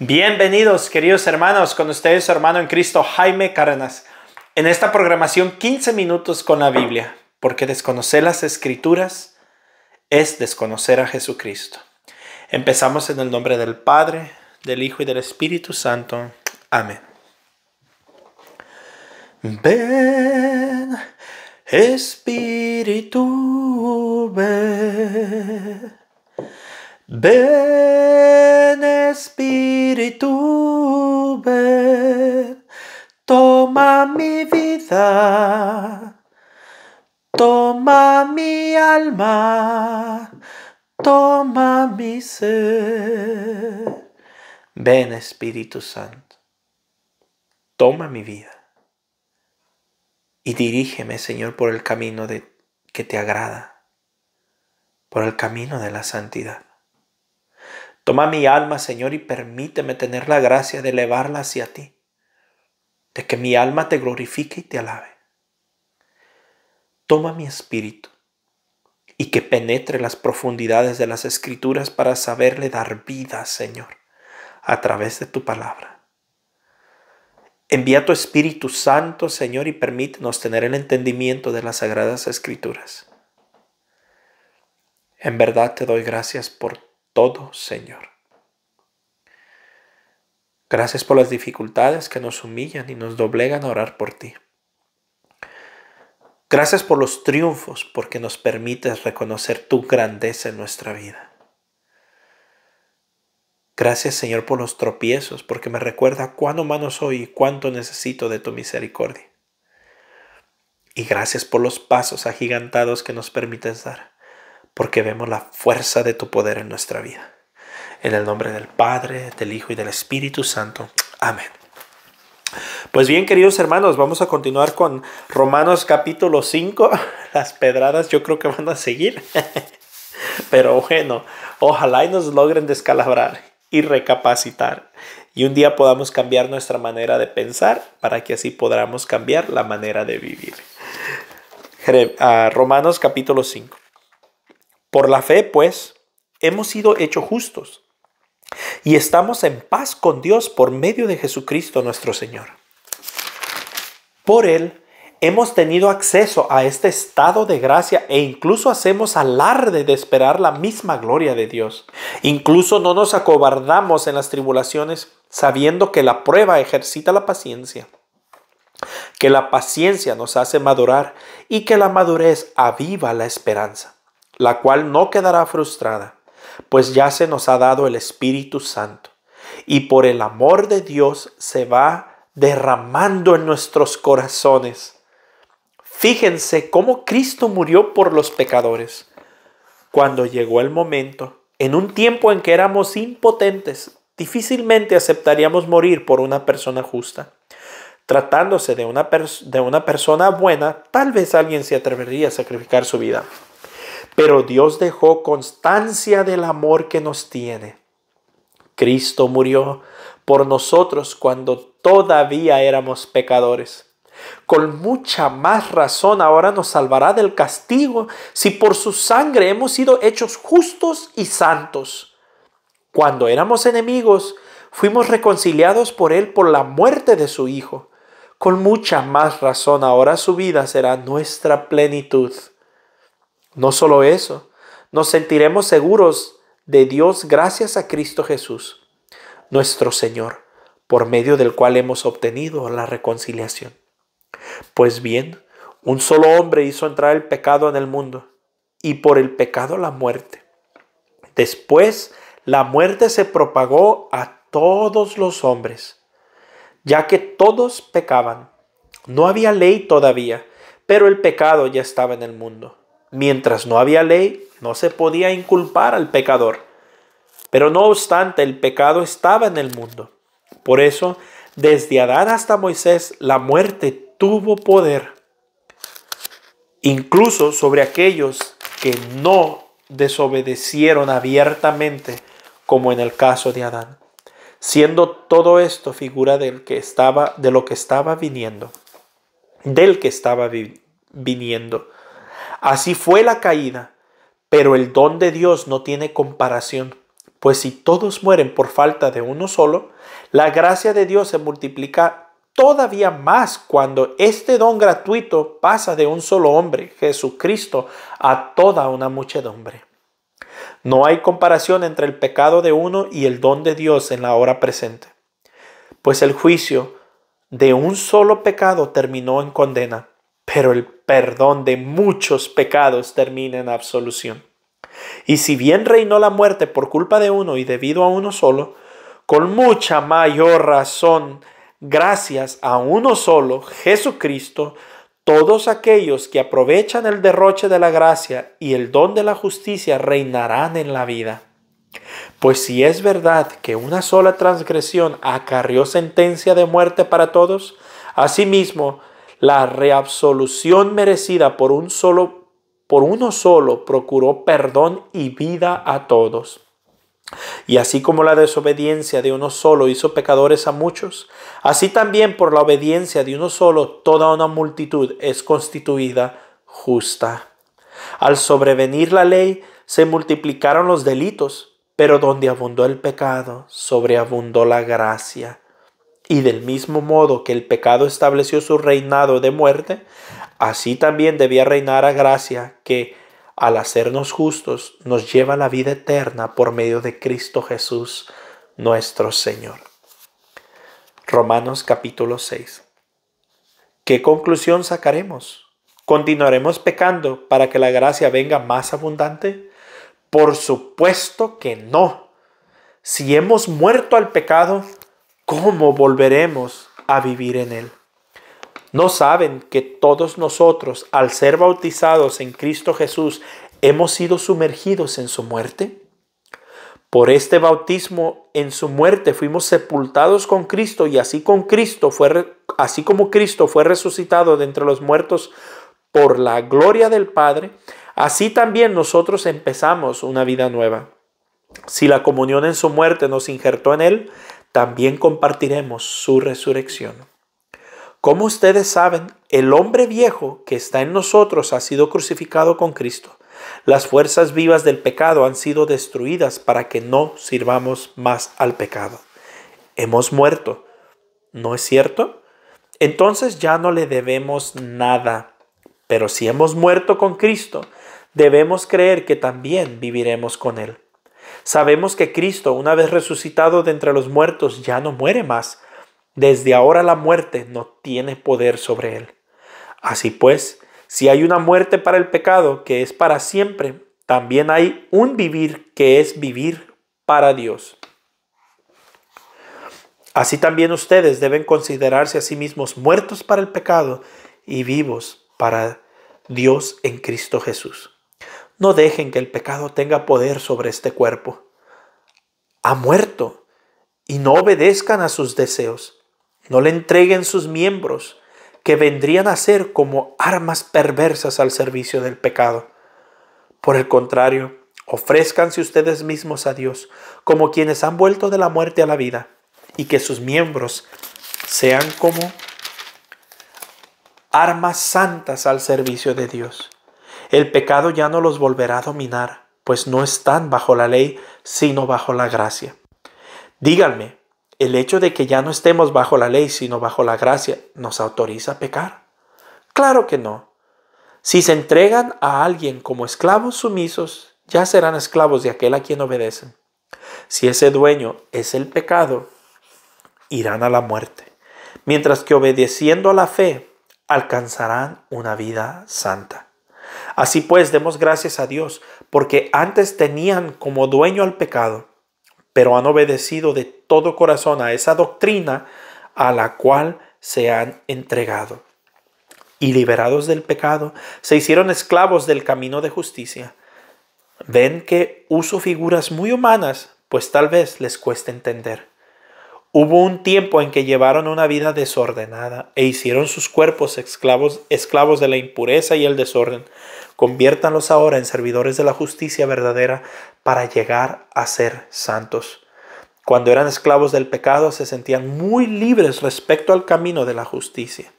Bienvenidos, queridos hermanos, con ustedes su hermano en Cristo, Jaime Cárdenas, en esta programación 15 minutos con la Biblia, porque desconocer las Escrituras es desconocer a Jesucristo. Empezamos en el nombre del Padre, del Hijo y del Espíritu Santo. Amén. Ven, Espíritu, ven. Ven, Espíritu, ven, toma mi vida, toma mi alma, toma mi ser. Ven, Espíritu Santo, toma mi vida y dirígeme, Señor, por el camino que te agrada, por el camino de la santidad. Toma mi alma, Señor, y permíteme tener la gracia de elevarla hacia ti, de que mi alma te glorifique y te alabe. Toma mi espíritu y que penetre las profundidades de las Escrituras para saberle dar vida, Señor, a través de tu palabra. Envía tu Espíritu Santo, Señor, y permítenos tener el entendimiento de las Sagradas Escrituras. En verdad te doy gracias por todo, Señor. Gracias por las dificultades que nos humillan y nos doblegan a orar por ti. Gracias por los triunfos, porque nos permites reconocer tu grandeza en nuestra vida. Gracias, Señor, por los tropiezos, porque me recuerda cuán humano soy y cuánto necesito de tu misericordia. Y gracias por los pasos agigantados que nos permites dar, porque vemos la fuerza de tu poder en nuestra vida. En el nombre del Padre, del Hijo y del Espíritu Santo. Amén. Pues bien, queridos hermanos, vamos a continuar con Romanos capítulo 5. Las pedradas yo creo que van a seguir. Pero bueno, ojalá y nos logren descalabrar y recapacitar. Y un día podamos cambiar nuestra manera de pensar para que así podamos cambiar la manera de vivir. Romanos capítulo 5. Por la fe, pues, hemos sido hechos justos y estamos en paz con Dios por medio de Jesucristo nuestro Señor. Por Él hemos tenido acceso a este estado de gracia e incluso hacemos alarde de esperar la misma gloria de Dios. Incluso no nos acobardamos en las tribulaciones, sabiendo que la prueba ejercita la paciencia, que la paciencia nos hace madurar y que la madurez aviva la esperanza, la cual no quedará frustrada, pues ya se nos ha dado el Espíritu Santo, y por el amor de Dios se va derramando en nuestros corazones. Fíjense cómo Cristo murió por los pecadores. Cuando llegó el momento, en un tiempo en que éramos impotentes, difícilmente aceptaríamos morir por una persona justa. Tratándose de una persona buena, tal vez alguien se atrevería a sacrificar su vida. Pero Dios dejó constancia del amor que nos tiene. Cristo murió por nosotros cuando todavía éramos pecadores. Con mucha más razón ahora nos salvará del castigo si por su sangre hemos sido hechos justos y santos. Cuando éramos enemigos, fuimos reconciliados por Él por la muerte de su Hijo. Con mucha más razón ahora su vida será nuestra plenitud. No solo eso, nos sentiremos seguros de Dios gracias a Cristo Jesús, nuestro Señor, por medio del cual hemos obtenido la reconciliación. Pues bien, un solo hombre hizo entrar el pecado en el mundo, y por el pecado la muerte. Después, la muerte se propagó a todos los hombres, ya que todos pecaban. No había ley todavía, pero el pecado ya estaba en el mundo. Mientras no había ley, no se podía inculpar al pecador. Pero no obstante, el pecado estaba en el mundo. Por eso, desde Adán hasta Moisés, la muerte tuvo poder, incluso sobre aquellos que no desobedecieron abiertamente, como en el caso de Adán. Siendo todo esto figura del que estaba viniendo. Así fue la caída, pero el don de Dios no tiene comparación, Pues si todos mueren por falta de uno solo, la gracia de Dios se multiplica todavía más cuando este don gratuito pasa de un solo hombre, Jesucristo, a toda una muchedumbre. No hay comparación entre el pecado de uno y el don de Dios en la hora presente, pues el juicio de un solo pecado terminó en condena, pero el perdón de muchos pecados termina en absolución. Y si bien reinó la muerte por culpa de uno y debido a uno solo, con mucha mayor razón, gracias a uno solo, Jesucristo, todos aquellos que aprovechan el derroche de la gracia y el don de la justicia reinarán en la vida. Pues si es verdad que una sola transgresión acarrió sentencia de muerte para todos, asimismo, la reabsolución merecida por uno solo procuró perdón y vida a todos. Y así como la desobediencia de uno solo hizo pecadores a muchos, así también por la obediencia de uno solo toda una multitud es constituida justa. Al sobrevenir la ley se multiplicaron los delitos, pero donde abundó el pecado, sobreabundó la gracia. Y del mismo modo que el pecado estableció su reinado de muerte, así también debía reinar a gracia que, al hacernos justos, nos lleva a la vida eterna por medio de Cristo Jesús, nuestro Señor. Romanos capítulo 6. ¿Qué conclusión sacaremos? ¿Continuaremos pecando para que la gracia venga más abundante? Por supuesto que no. Si hemos muerto al pecado, ¿cómo volveremos a vivir en él? ¿No saben que todos nosotros, al ser bautizados en Cristo Jesús, hemos sido sumergidos en su muerte? Por este bautismo en su muerte fuimos sepultados con Cristo y así como Cristo fue resucitado de entre los muertos por la gloria del Padre, así también nosotros empezamos una vida nueva. Si la comunión en su muerte nos injertó en él, también compartiremos su resurrección. Como ustedes saben, el hombre viejo que está en nosotros ha sido crucificado con Cristo. Las fuerzas vivas del pecado han sido destruidas para que no sirvamos más al pecado. Hemos muerto, ¿no es cierto? Entonces ya no le debemos nada. Pero si hemos muerto con Cristo, debemos creer que también viviremos con él. Sabemos que Cristo, una vez resucitado de entre los muertos, ya no muere más. Desde ahora la muerte no tiene poder sobre él. Así pues, si hay una muerte para el pecado que es para siempre, también hay un vivir que es vivir para Dios. Así también ustedes deben considerarse a sí mismos muertos para el pecado y vivos para Dios en Cristo Jesús. No dejen que el pecado tenga poder sobre este cuerpo. Ha muerto y no obedezcan a sus deseos. No le entreguen sus miembros, que vendrían a ser como armas perversas al servicio del pecado. Por el contrario, ofrézcanse ustedes mismos a Dios como quienes han vuelto de la muerte a la vida, y que sus miembros sean como armas santas al servicio de Dios. El pecado ya no los volverá a dominar, pues no están bajo la ley, sino bajo la gracia. Díganme, ¿el hecho de que ya no estemos bajo la ley, sino bajo la gracia, nos autoriza a pecar? Claro que no. Si se entregan a alguien como esclavos sumisos, ya serán esclavos de aquel a quien obedecen. Si ese dueño es el pecado, irán a la muerte, mientras que obedeciendo a la fe, alcanzarán una vida santa. Así pues, demos gracias a Dios, porque antes tenían como dueño al pecado, pero han obedecido de todo corazón a esa doctrina a la cual se han entregado. Y liberados del pecado, se hicieron esclavos del camino de justicia. Ven que uso figuras muy humanas, pues tal vez les cueste entender. Hubo un tiempo en que llevaron una vida desordenada e hicieron sus cuerpos esclavos de la impureza y el desorden. Conviértanlos ahora en servidores de la justicia verdadera para llegar a ser santos. Cuando eran esclavos del pecado se sentían muy libres respecto al camino de la justicia.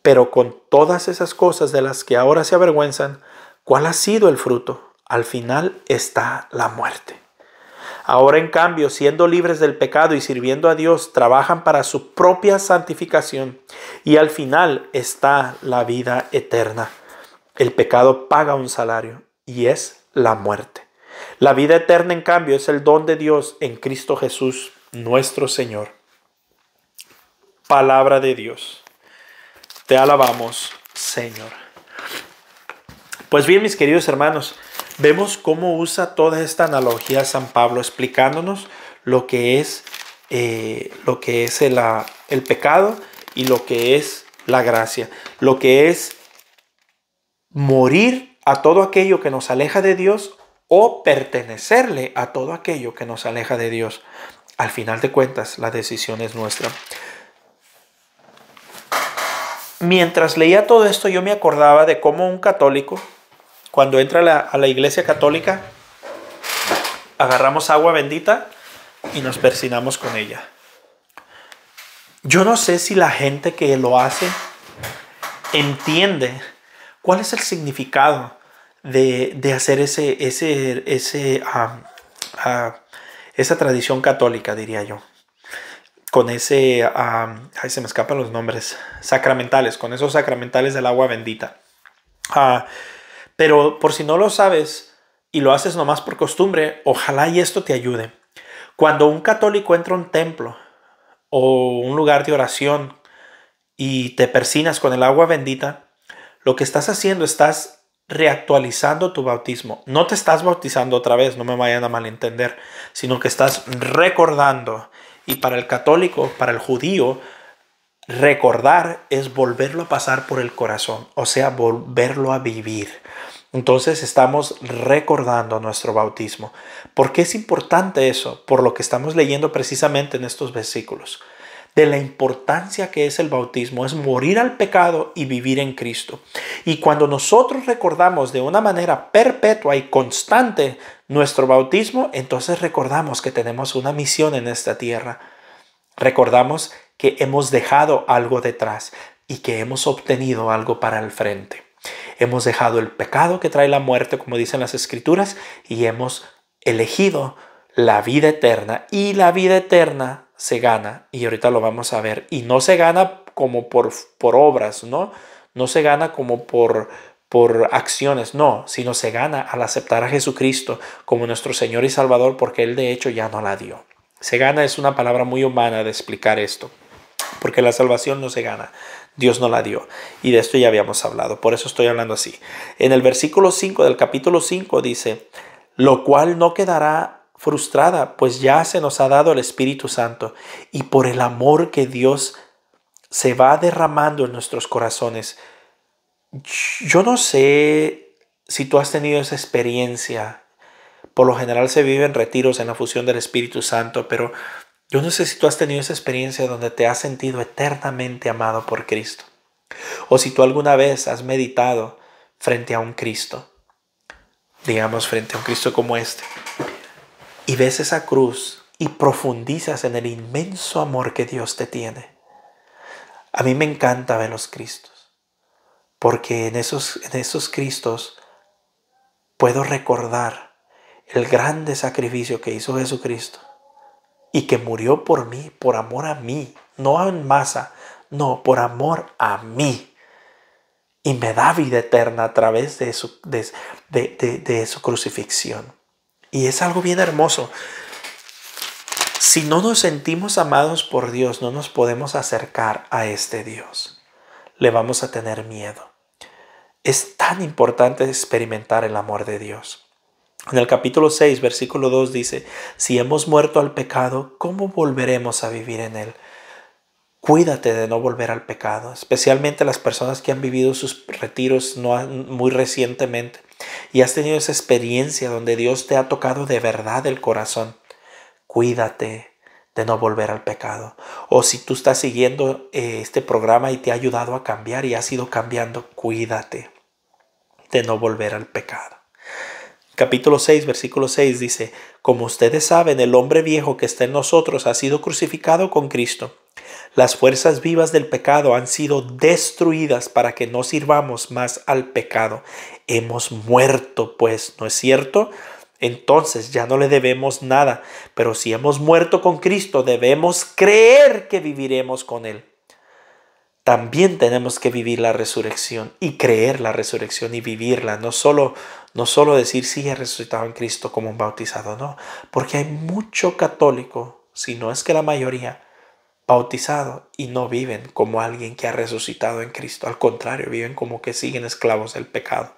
Pero con todas esas cosas de las que ahora se avergüenzan, ¿cuál ha sido el fruto? al final está la muerte. Ahora, en cambio, siendo libres del pecado y sirviendo a Dios, trabajan para su propia santificación y al final está la vida eterna. El pecado paga un salario y es la muerte. La vida eterna, en cambio, es el don de Dios en Cristo Jesús, nuestro Señor. Palabra de Dios. Te alabamos, Señor. Pues bien, mis queridos hermanos, vemos cómo usa toda esta analogía San Pablo explicándonos lo que es el pecado y lo que es la gracia. Lo que es morir a todo aquello que nos aleja de Dios o pertenecerle a todo aquello que nos aleja de Dios. Al final de cuentas, la decisión es nuestra. Mientras leía todo esto, yo me acordaba de cómo un católico, cuando entra a la iglesia católica, agarramos agua bendita y nos persinamos con ella. Yo no sé si la gente que lo hace entiende cuál es el significado de hacer esa tradición católica, diría yo. Con se me escapan los nombres, sacramentales, con esos sacramentales del agua bendita. Pero por si no lo sabes y lo haces nomás por costumbre, ojalá y esto te ayude. Cuando un católico entra a un templo o un lugar de oración y te persinas con el agua bendita, lo que estás haciendo, estás reactualizando tu bautismo. No te estás bautizando otra vez, no me vayan a malentender, sino que estás recordando. Y para el católico, para el judío, recordar es volverlo a pasar por el corazón, o sea, volverlo a vivir. Entonces estamos recordando nuestro bautismo. ¿Por qué es importante eso? Por lo que estamos leyendo precisamente en estos versículos. De la importancia que es el bautismo, es morir al pecado y vivir en Cristo. Y cuando nosotros recordamos de una manera perpetua y constante nuestro bautismo, entonces recordamos que tenemos una misión en esta tierra. Recordamos que hemos dejado algo detrás y que hemos obtenido algo para el frente. Hemos dejado el pecado que trae la muerte, como dicen las Escrituras, y hemos elegido la vida eterna. Y la vida eterna se gana, y ahorita lo vamos a ver, y no se gana como por obras, ¿no? No se gana como por acciones, no, sino se gana al aceptar a Jesucristo como nuestro Señor y Salvador, porque Él de hecho ya no la dio. Se gana es una palabra muy humana de explicar esto, porque la salvación no se gana, Dios no la dio, y de esto ya habíamos hablado, por eso estoy hablando así. En el versículo 5 del capítulo 5 dice, lo cual no quedará frustrada, pues ya se nos ha dado el Espíritu Santo, y por el amor que Dios se va derramando en nuestros corazones. Yo no sé si tú has tenido esa experiencia. Por lo general se viven retiros en la fusión del Espíritu Santo, pero yo no sé si tú has tenido esa experiencia donde te has sentido eternamente amado por Cristo. O si tú alguna vez has meditado frente a un Cristo, digamos frente a un Cristo como este, y ves esa cruz y profundizas en el inmenso amor que Dios te tiene. A mí me encanta ver los Cristos, porque en esos Cristos puedo recordar el grande sacrificio que hizo Jesucristo y que murió por mí, por amor a mí, no en masa, no, por amor a mí. Y me da vida eterna a través de su crucifixión. Y es algo bien hermoso. Si no nos sentimos amados por Dios, no nos podemos acercar a este Dios. Le vamos a tener miedo. Es tan importante experimentar el amor de Dios. En el capítulo 6, versículo 2 dice, si hemos muerto al pecado, ¿cómo volveremos a vivir en él? Cuídate de no volver al pecado, especialmente las personas que han vivido sus retiros muy recientemente y has tenido esa experiencia donde Dios te ha tocado de verdad el corazón. Cuídate de no volver al pecado. O si tú estás siguiendo este programa y te ha ayudado a cambiar y has ido cambiando, cuídate de no volver al pecado. Capítulo 6, versículo 6 dice, como ustedes saben, el hombre viejo que está en nosotros ha sido crucificado con Cristo Las fuerzas vivas del pecado han sido destruidas para que no sirvamos más al pecado. Hemos muerto, pues, ¿no es cierto? Entonces ya no le debemos nada, pero si hemos muerto con Cristo, debemos creer que viviremos con Él. También tenemos que vivir la resurrección y creer la resurrección y vivirla. No solo decir sí, he resucitado en Cristo como un bautizado, no. Porque hay mucho católico, si no es que la mayoría, bautizado y no viven como alguien que ha resucitado en Cristo. Al contrario, viven como que siguen esclavos del pecado.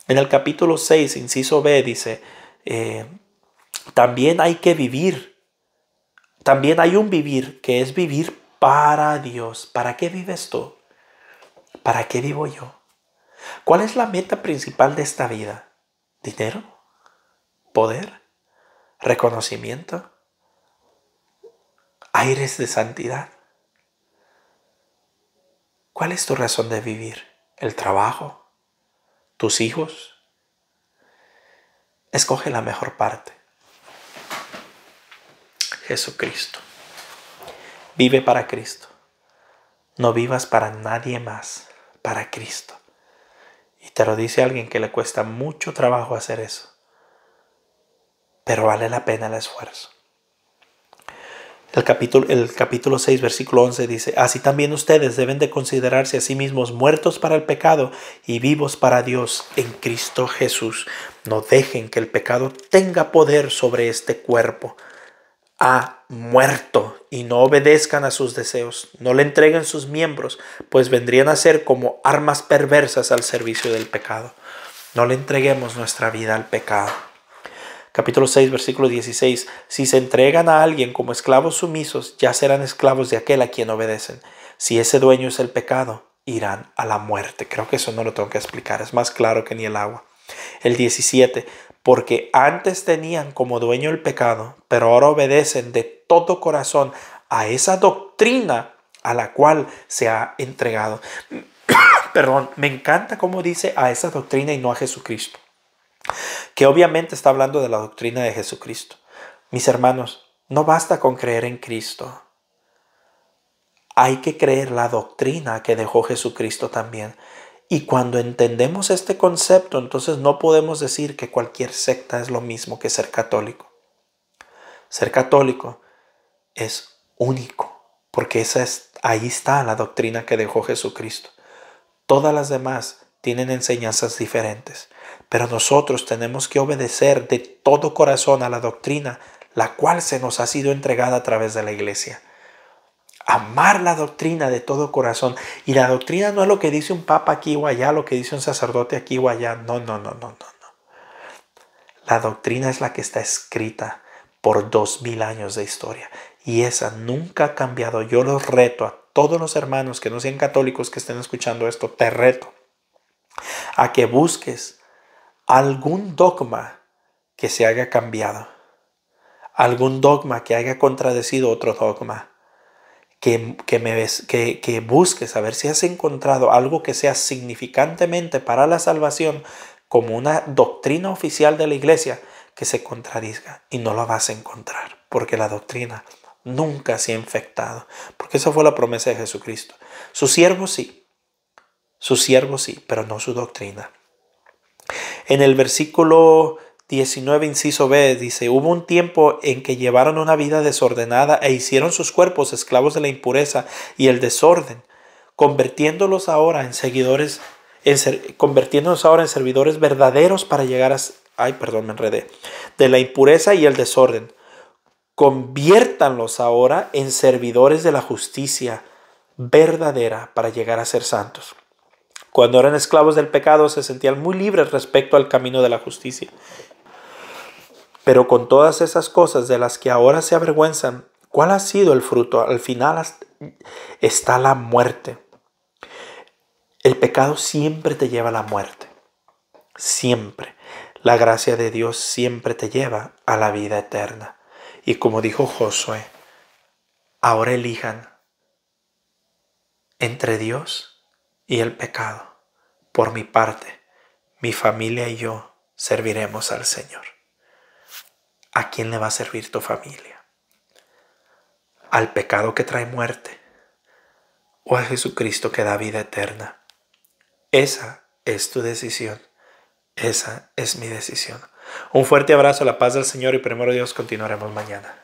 En el capítulo 6, inciso B, dice, también hay que vivir. También hay un vivir que es vivir para Dios. ¿Para qué vives tú? ¿Para qué vivo yo? ¿Cuál es la meta principal de esta vida? ¿Dinero? ¿Poder? ¿Reconocimiento? ¿Aires de santidad? ¿Cuál es tu razón de vivir? ¿El trabajo? ¿Tus hijos? Escoge la mejor parte. Jesucristo. Vive para Cristo. No vivas para nadie más, para Cristo. Y te lo dice alguien que le cuesta mucho trabajo hacer eso. Pero vale la pena el esfuerzo. El capítulo 6, versículo 11 dice, así también ustedes deben de considerarse a sí mismos muertos para el pecado y vivos para Dios en Cristo Jesús. No dejen que el pecado tenga poder sobre este cuerpo. Ha muerto y no obedezcan a sus deseos. No le entreguen sus miembros, pues vendrían a ser como armas perversas al servicio del pecado. No le entreguemos nuestra vida al pecado. Capítulo 6, versículo 16. Si se entregan a alguien como esclavos sumisos, ya serán esclavos de aquel a quien obedecen. Si ese dueño es el pecado, irán a la muerte. Creo que eso no lo tengo que explicar. Es más claro que ni el agua. El 17. Porque antes tenían como dueño el pecado, pero ahora obedecen de todo corazón a esa doctrina a la cual se ha entregado. Perdón, me encanta cómo dice a esa doctrina y no a Jesucristo. Que obviamente está hablando de la doctrina de Jesucristo. Mis hermanos, no basta con creer en Cristo. Hay que creer la doctrina que dejó Jesucristo también. Y cuando entendemos este concepto, entonces no podemos decir que cualquier secta es lo mismo que ser católico. Ser católico es único, porque ahí está la doctrina que dejó Jesucristo. Todas las demás tienen enseñanzas diferentes, pero nosotros tenemos que obedecer de todo corazón a la doctrina, la cual se nos ha sido entregada a través de la iglesia. Amar la doctrina de todo corazón. Y la doctrina no es lo que dice un papa aquí o allá, lo que dice un sacerdote aquí o allá. No. La doctrina es la que está escrita por 2000 años de historia. Y esa nunca ha cambiado. Yo los reto a todos los hermanos que no sean católicos que estén escuchando esto. Te reto a que busques algún dogma que se haya cambiado. Algún dogma que haya contradecido otro dogma. Que busques a ver si has encontrado algo que sea significantemente para la salvación como una doctrina oficial de la iglesia que se contradiga, y no lo vas a encontrar porque la doctrina nunca se ha infectado, porque esa fue la promesa de Jesucristo. Su siervo sí, pero no su doctrina. En el versículo 19, inciso B, dice, hubo un tiempo en que llevaron una vida desordenada e hicieron sus cuerpos esclavos de la impureza y el desorden, convirtiéndonos ahora en servidores verdaderos para llegar a... Ay, perdón, me enredé. De la impureza y el desorden. Conviértanlos ahora en servidores de la justicia verdadera para llegar a ser santos. Cuando eran esclavos del pecado se sentían muy libres respecto al camino de la justicia. Pero con todas esas cosas de las que ahora se avergüenzan, ¿cuál ha sido el fruto? Al final está la muerte. El pecado siempre te lleva a la muerte. Siempre. La gracia de Dios siempre te lleva a la vida eterna. Y como dijo Josué, ahora elijan entre Dios y el pecado. Por mi parte, mi familia y yo serviremos al Señor. ¿A quién le va a servir tu familia? al pecado que trae muerte o a Jesucristo que da vida eterna. Esa es tu decisión. Esa es mi decisión. Un fuerte abrazo, la paz del Señor y primero Dios, continuaremos mañana.